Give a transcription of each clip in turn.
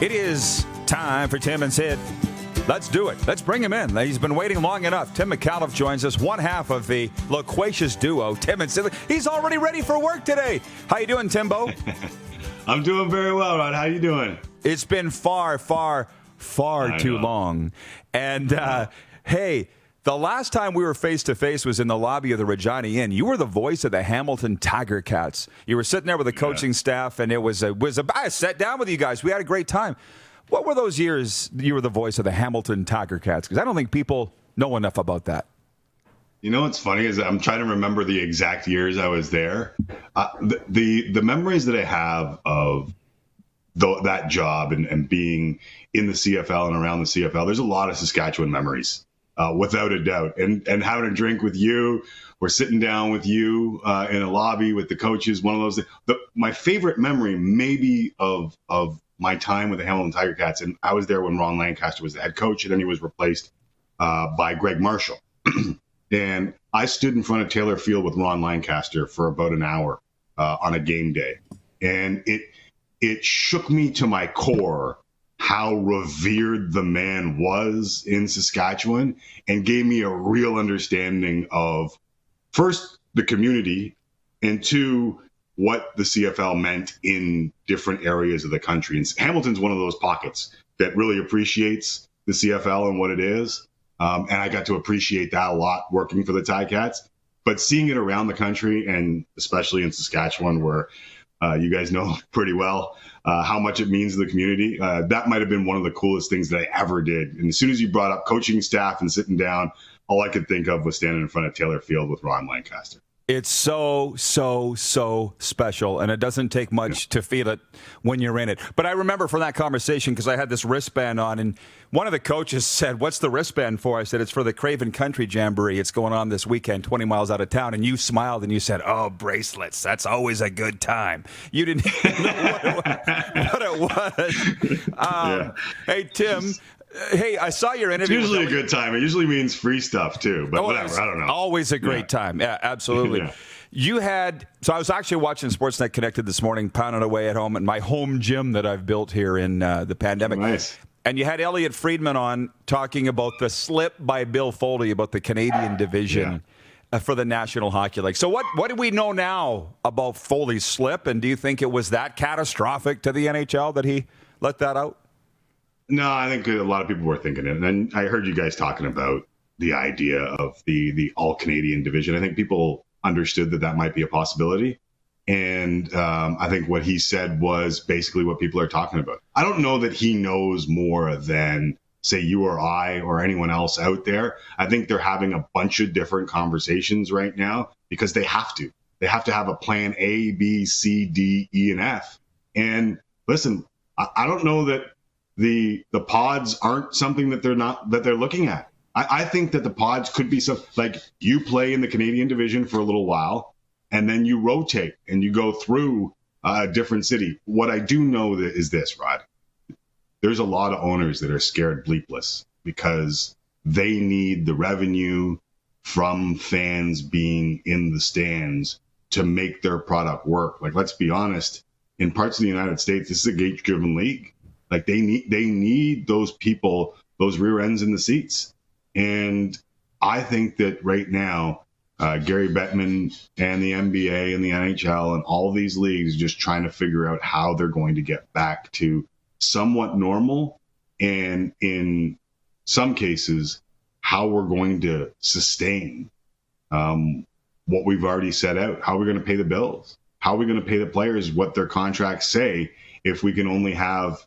It is time for Tim and Sid. Let's do it. Let's bring him in. He's been waiting long enough. Tim Micallef joins us, one half of the loquacious duo, Tim and Sid. He's already ready for work today. How you doing, Timbo? I'm doing very well, Rod. How you doing? It's been far too long. And, hey, the last time we were face-to-face was in the lobby of the Regina Inn. You were the voice of the Hamilton Tiger Cats. You were sitting there with the coaching staff, and I sat down with you guys. We had a great time. What were those years you were the voice of the Hamilton Tiger Cats? Because I don't think people know enough about that. You know what's funny is I'm trying to remember the exact years I was there. The memories that I have of that job and being in the CFL and around the CFL, there's a lot of Saskatchewan memories. Without a doubt. And having a drink with you or sitting down with you in a lobby with the coaches, one of those. My favorite memory maybe of my time with the Hamilton Tiger Cats, and I was there when Ron Lancaster was the head coach, and then he was replaced by Greg Marshall. And I stood in front of Taylor Field with Ron Lancaster for about an hour on a game day. And it shook me to my core how revered the man was in Saskatchewan, and gave me a real understanding of, first, the community, and two, what the CFL meant in different areas of the country. And Hamilton's one of those pockets that really appreciates the CFL and what it is. And I got to appreciate that a lot working for the Ticats. But seeing it around the country, and especially in Saskatchewan, where you guys know pretty well how much it means to the community. That might have been one of the coolest things that I ever did. And as soon as you brought up coaching staff and sitting down, all I could think of was standing in front of Taylor Field with Ron Lancaster. It's so special, and it doesn't take much to feel it when you're in it. But I remember from that conversation, because I had this wristband on, and one of the coaches said, "What's the wristband for?" I said, "It's for the Craven Country Jamboree. It's going on this weekend, 20 miles out of town." And you smiled and you said, "Oh, bracelets. That's always a good time." You didn't know what it was. Hey, Tim. Hey, I saw your interview. It's usually a good time. It usually means free stuff, too. But whatever, I don't know. Always a great time. Yeah, absolutely. So I was actually watching Sportsnet Connected this morning, pounding away at home in my home gym that I've built here in the pandemic. Nice. And you had Elliot Friedman on talking about the slip by Bill Foley about the Canadian Division for the National Hockey League. So what do we know now about Foley's slip? And do you think it was that catastrophic to the NHL that he let that out? No, I think a lot of people were thinking it. And then I heard you guys talking about the idea of the all-Canadian division. I think people understood that might be a possibility. And I think what he said was basically what people are talking about. I don't know that he knows more than, say, you or I or anyone else out there. I think they're having a bunch of different conversations right now because they have to. They have to have a plan A, B, C, D, E, and F. And listen, I don't know that the pods aren't something that they're looking at. I think that the pods could be something like you play in the Canadian division for a little while, and then you rotate and you go through a different city. What I do know is this, Rod. There's a lot of owners that are scared bleepless because they need the revenue from fans being in the stands to make their product work. Like, let's be honest, in parts of the United States, this is a gauge-driven league. Like they need those people, those rear ends in the seats. And I think that right now, Gary Bettman and the NBA and the NHL and all these leagues are just trying to figure out how they're going to get back to somewhat normal. And in some cases, how we're going to sustain what we've already set out. How are we going to pay the bills? How are we going to pay the players what their contracts say if we can only have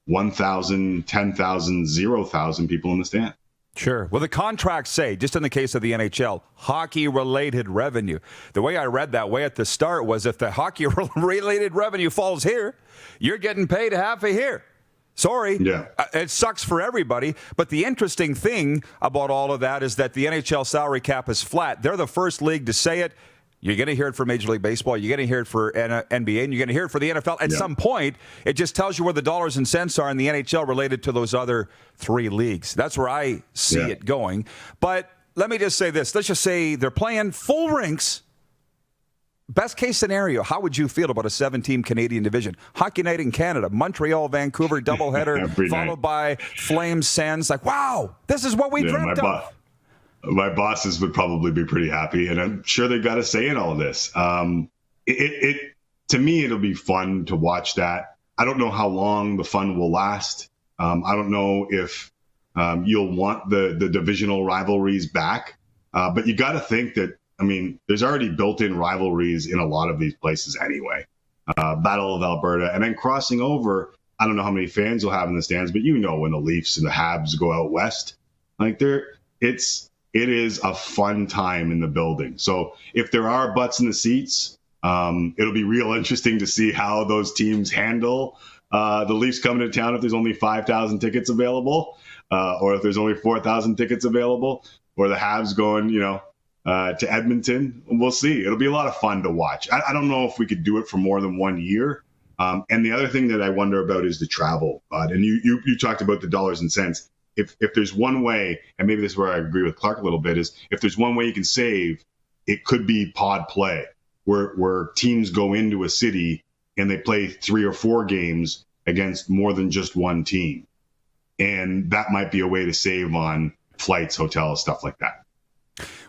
1,000, 10,000, 0,000 people in the stand? Sure. Well, the contracts say, just in the case of the NHL, hockey-related revenue. The way I read that way at the start was if the hockey-related revenue falls here, you're getting paid half a here. Sorry. Yeah. It sucks for everybody. But the interesting thing about all of that is that the NHL salary cap is flat. They're the first league to say it. You're going to hear it for Major League Baseball. You're going to hear it for NBA, and you're going to hear it for the NFL. At some point, it just tells you where the dollars and cents are in the NHL related to those other three leagues. That's where I see it going. But let me just say this. Let's just say they're playing full rinks best case scenario, how would you feel about a 7-team Canadian division? Hockey Night in Canada, Montreal, Vancouver, doubleheader, followed by Flames, Sens. Like, wow, this is what we dreamt of. My bosses would probably be pretty happy, and I'm sure they've got a say in all this. To me, it'll be fun to watch that. I don't know how long the fun will last. I don't know if you'll want the divisional rivalries back, but you got to think that, I mean, there's already built-in rivalries in a lot of these places anyway. Battle of Alberta, and then crossing over, I don't know how many fans you'll have in the stands, but when the Leafs and the Habs go out west, like it is a fun time in the building. So if there are butts in the seats, it'll be real interesting to see how those teams handle the Leafs coming to town if there's only 5,000 tickets available, or if there's only 4,000 tickets available, or the Habs going, to Edmonton. We'll see. It'll be a lot of fun to watch. I don't know if we could do it for more than 1 year. And the other thing that I wonder about is the travel. And you talked about the dollars and cents. If there's one way, and maybe this is where I agree with Clark a little bit, is if there's one way you can save, it could be pod play, where teams go into a city and they play 3 or 4 games against more than just one team. And that might be a way to save on flights, hotels, stuff like that.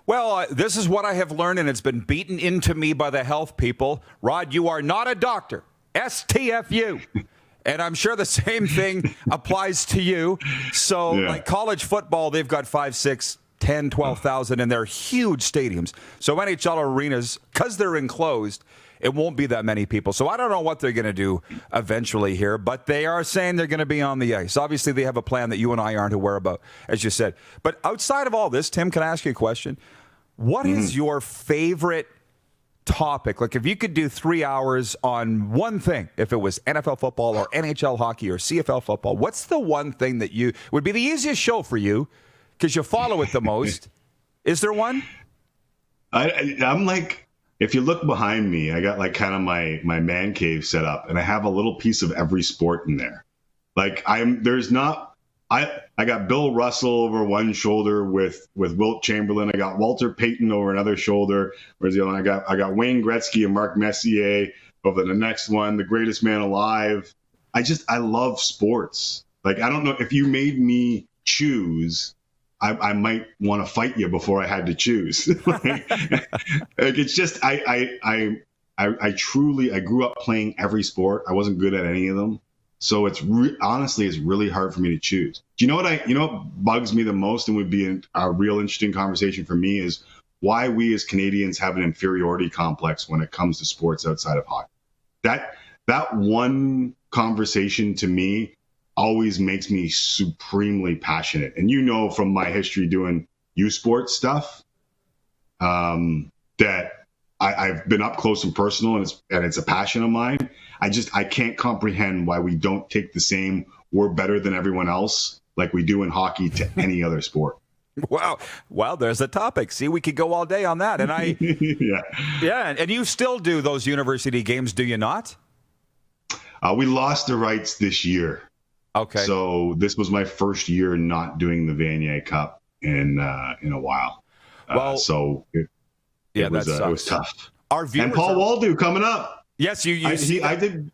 Well, this is what I have learned, and it's been beaten into me by the health people. Rod, you are not a doctor. STFU. And I'm sure the same thing applies to you. So, like college football, they've got 5, 6, 10, 12,000, and they're huge stadiums. So NHL arenas, because they're enclosed, it won't be that many people. So I don't know what they're going to do eventually here, but they are saying they're going to be on the ice. Obviously, they have a plan that you and I aren't aware about, as you said. But outside of all this, Tim, can I ask you a question? What is your favorite topic? Like, if you could do 3 hours on one thing, if it was NFL football or NHL hockey or CFL football, what's the one thing that would be the easiest show for you because you follow it the most? Is there one? I'm like, if you look behind me, I got like kind of my man cave set up, and I have a little piece of every sport in there. Like I got Bill Russell over one shoulder with Wilt Chamberlain. I got Walter Payton over another shoulder. Where's the other one? I got Wayne Gretzky and Mark Messier over the next one. The greatest man alive. I love sports. Like, I don't know if you made me choose, I might want to fight you before I had to choose. like it's just I grew up playing every sport. I wasn't good at any of them. So honestly, it's really hard for me to choose. Do you know what bugs me the most, and would be a real interesting conversation for me, is why we as Canadians have an inferiority complex when it comes to sports outside of hockey. That one conversation to me always makes me supremely passionate. And from my history doing USports stuff, that I've been up close and personal, and it's a passion of mine. I can't comprehend why we don't take the same "we're better than everyone else" like we do in hockey to any other sport. Wow. Well, there's a topic. See, we could go all day on that. And yeah. And you still do those university games, do you not? We lost the rights this year. Okay. So this was my first year not doing the Vanier Cup in a while. Well, it was tough. Our viewers and Paul Waldo coming up. Yes, I did.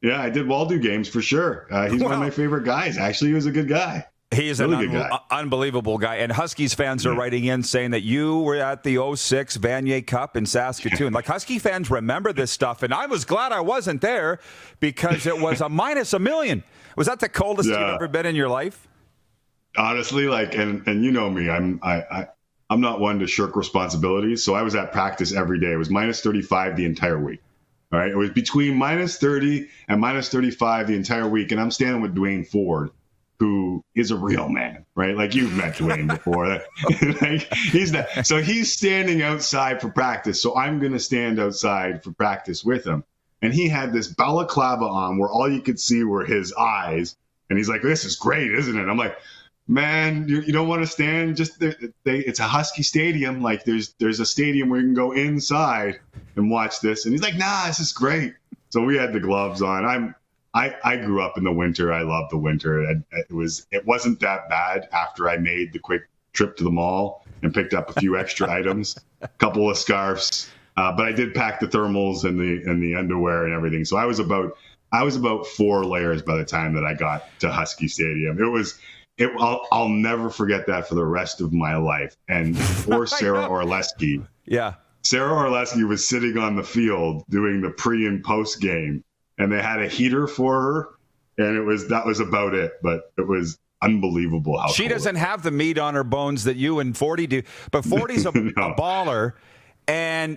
Yeah, I did Waldo games for sure. He's one of my favorite guys. Actually, he was a good guy. He is really an unbelievable guy. And Huskies fans are writing in saying that you were at the 06 Vanier Cup in Saskatoon. Like, Husky fans remember this stuff, and I was glad I wasn't there because it was a minus a million. Was that the coldest you've ever been in your life? Honestly, and you know me, I'm not one to shirk responsibilities. So I was at practice every day. It was minus 35 the entire week. All right. It was between minus 30 and minus 35 the entire week. And I'm standing with Dwayne Ford, who is a real man, right? Like, you've met Dwayne before. So he's standing outside for practice. So I'm going to stand outside for practice with him. And he had this balaclava on where all you could see were his eyes. And he's like, "This is great, isn't it?" I'm like, "Man, you don't want to stand. It's a Husky stadium. Like, there's a stadium where you can go inside and watch this." And he's like, "Nah, this is great." So we had the gloves on. I grew up in the winter. I love the winter. It wasn't that bad after I made the quick trip to the mall and picked up a few extra items, a couple of scarves, But I did pack the thermals and the underwear and everything. So I was about 4 layers by the time that I got to Husky Stadium. I'll never forget that for the rest of my life. And poor Sarah Orlesky. Yeah. Sarah Orlesky was sitting on the field doing the pre and post game, and they had a heater for her, and that was about it. But it was unbelievable how she doesn't have the meat on her bones that you and 40 do. But 40's a, No. a baller,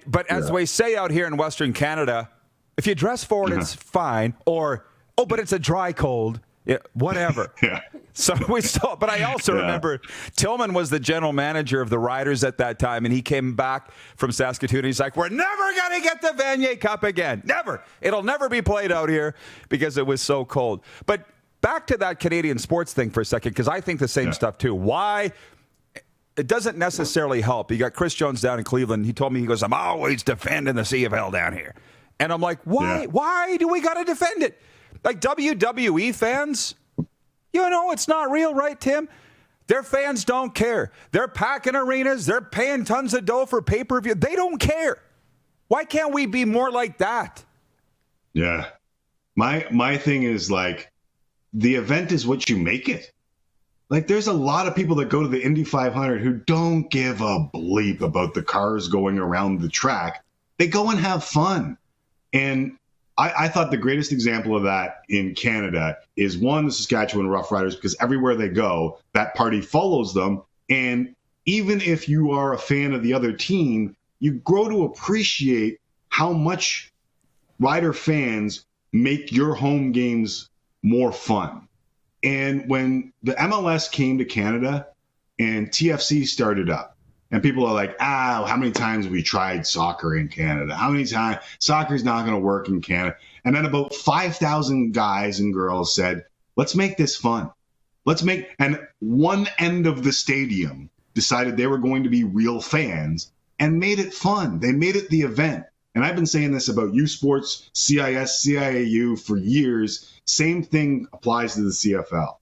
but as we say out here in Western Canada, if you dress for it, it's fine. Or but it's a dry cold. Yeah, whatever. Yeah. So we still, but I also remember Tillman was the general manager of the Riders at that time, and he came back from Saskatoon. And he's like, "We're never going to get the Vanier Cup again. Never. It'll never be played out here because it was so cold." But back to that Canadian sports thing for a second, because I think the same stuff too. Why? It doesn't necessarily help. You got Chris Jones down in Cleveland. He told me, he goes, "I'm always defending the CFL down here," and I'm like, "Why? Yeah. Why do we got to defend it?" Like WWE fans, it's not real, right, Tim? Their fans don't care. They're packing arenas. They're paying tons of dough for pay-per-view. They don't care. Why can't we be more like that? Yeah. My thing is, like, the event is what you make it. Like, there's a lot of people that go to the Indy 500 who don't give a bleep about the cars going around the track. They go and have fun. And I thought the greatest example of that in Canada is, one, the Saskatchewan Roughriders, because everywhere they go, that party follows them. And even if you are a fan of the other team, you grow to appreciate how much Rider fans make your home games more fun. And when the MLS came to Canada and TFC started up, and people are like, how many times have we tried soccer in Canada? How many times? Soccer's not going to work in Canada. And then about 5,000 guys and girls said, let's make this fun. And one end of the stadium decided they were going to be real fans and made it fun. They made it the event. And I've been saying this about USports, CIS, CIAU for years. Same thing applies to the CFL.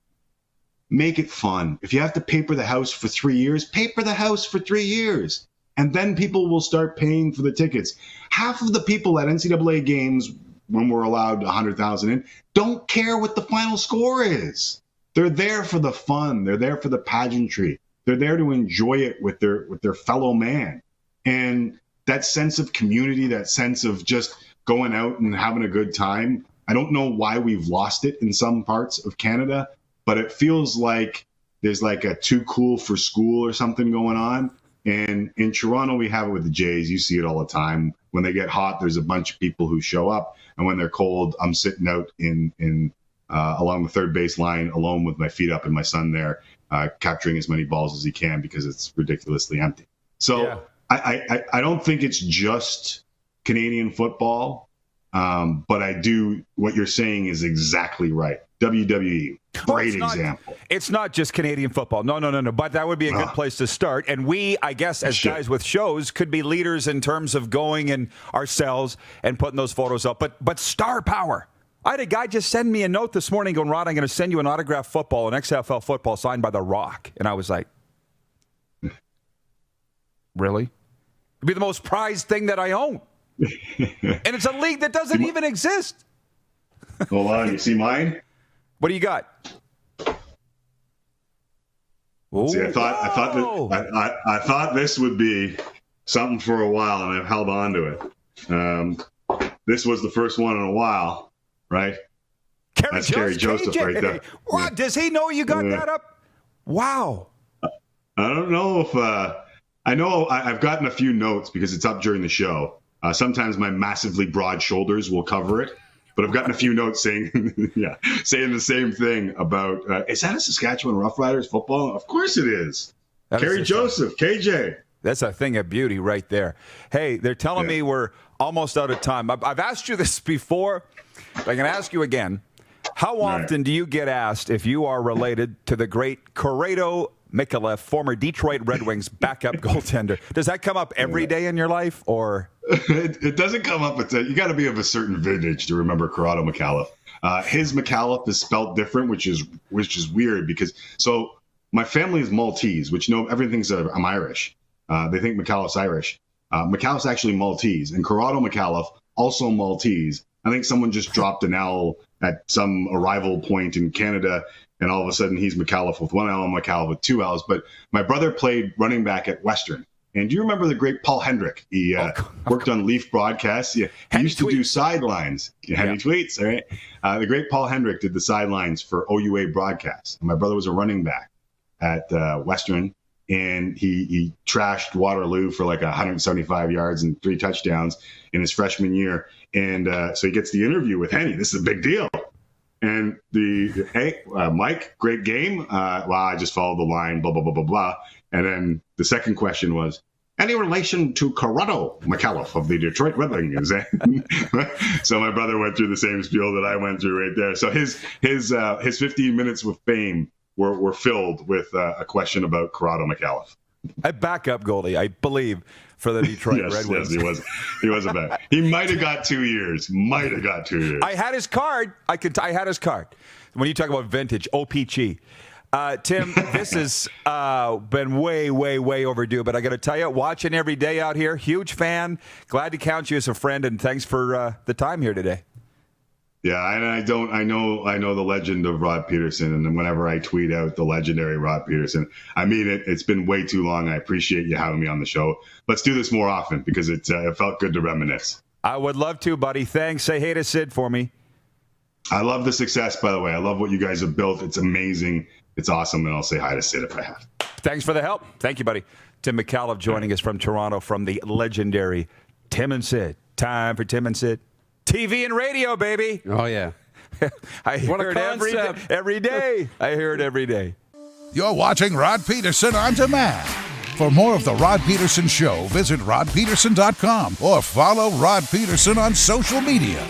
Make it fun. If you have to paper the house for 3 years, paper the house for 3 years. And then people will start paying for the tickets. Half of the people at NCAA games, when we're allowed 100,000 in, don't care what the final score is. They're there for the fun. They're there for the pageantry. They're there to enjoy it with their fellow man. And that sense of community, that sense of just going out and having a good time, I don't know why we've lost it in some parts of Canada, but it feels like there's like a too cool for school or something going on. And in Toronto, we have it with the Jays. You see it all the time. When they get hot, there's a bunch of people who show up. And when they're cold, I'm sitting out in along the third base line alone with my feet up and my son there, capturing as many balls as he can because it's ridiculously empty. So I don't think it's just Canadian football, but I do. What you're saying is exactly right. WWE, great example. It's not just Canadian football. No. But that would be a good place to start. And we, I guess, as guys with shows, could be leaders in terms of going and ourselves and putting those photos up. But star power. I had a guy just send me a note this morning going, "Rod, I'm going to send you an autographed football, an XFL football signed by The Rock." And I was like, really? It'd be the most prized thing that I own. And it's a league that doesn't even exist. Hold on, you see mine? What do you got? See, I thought this would be something for a while, and I've held on to it. This was the first one in a while, right? That's Kerry Joseph right there. What? Does he know you got that up? Wow. I don't know if I know I've gotten a few notes because it's up during the show. Sometimes my massively broad shoulders will cover it. But I've gotten a few notes saying the same thing about, is that a Saskatchewan Roughriders football? Of course it is. Kerry Joseph, KJ. That's a thing of beauty right there. Hey, they're telling me we're almost out of time. I've asked you this before, but I'm going to ask you again. How often do you get asked if you are related to the great Corrado Micallef, former Detroit Red Wings backup goaltender? Does that come up every day in your life, or? It doesn't come up. You got to be of a certain vintage to remember Corrado Micallef. His Micallef is spelled different, which is weird because my family is Maltese, which everything thinks I'm Irish. They think Micallef's Irish. Micallef's actually Maltese, and Corrado Micallef, also Maltese. I think someone just dropped an L at some arrival point in Canada, and all of a sudden he's Micallef with one L and Micallef with two L's. But my brother played running back at Western. And do you remember the great Paul Hendrick? He worked on Leaf broadcasts. Yeah, he used to do sidelines. Henry Tweets, all right? The great Paul Hendrick did the sidelines for OUA broadcasts. And my brother was a running back at Western, and he trashed Waterloo for like 175 yards and 3 touchdowns in his freshman year. And so he gets the interview with Henny. This is a big deal. And Mike, great game. Wow, I just followed the line, blah, blah, blah, blah, blah. And then the second question was, any relation to Corrado Micallef of the Detroit Red Wings? So my brother went through the same spiel that I went through right there. So his 15 minutes with fame were filled with a question about Corrado Micallef. A backup goalie, I believe, for the Detroit Red Wings. Yes, he was a back. He might have got 2 years. I had his card. I had his card. When you talk about vintage, OPG. Tim, this has been way, way, way overdue. But I got to tell you, watching every day out here, huge fan. Glad to count you as a friend, and thanks for the time here today. Yeah, and I know the legend of Rod Pedersen, and whenever I tweet out the legendary Rod Pedersen, I mean it. It's been way too long. I appreciate you having me on the show. Let's do this more often because it felt good to reminisce. I would love to, buddy. Thanks. Say hey to Sid for me. I love the success, by the way. I love what you guys have built. It's amazing. It's awesome, and I'll say hi to Sid if I have. Thanks for the help. Thank you, buddy. Tim Micallef joining us from Toronto from the legendary Tim and Sid. Time for Tim and Sid. TV and radio, baby. Oh, yeah. I hear it every day. I hear it every day. You're watching Rod Pedersen On Demand. For more of The Rod Pedersen Show, visit rodpedersen.com or follow Rod Pedersen on social media.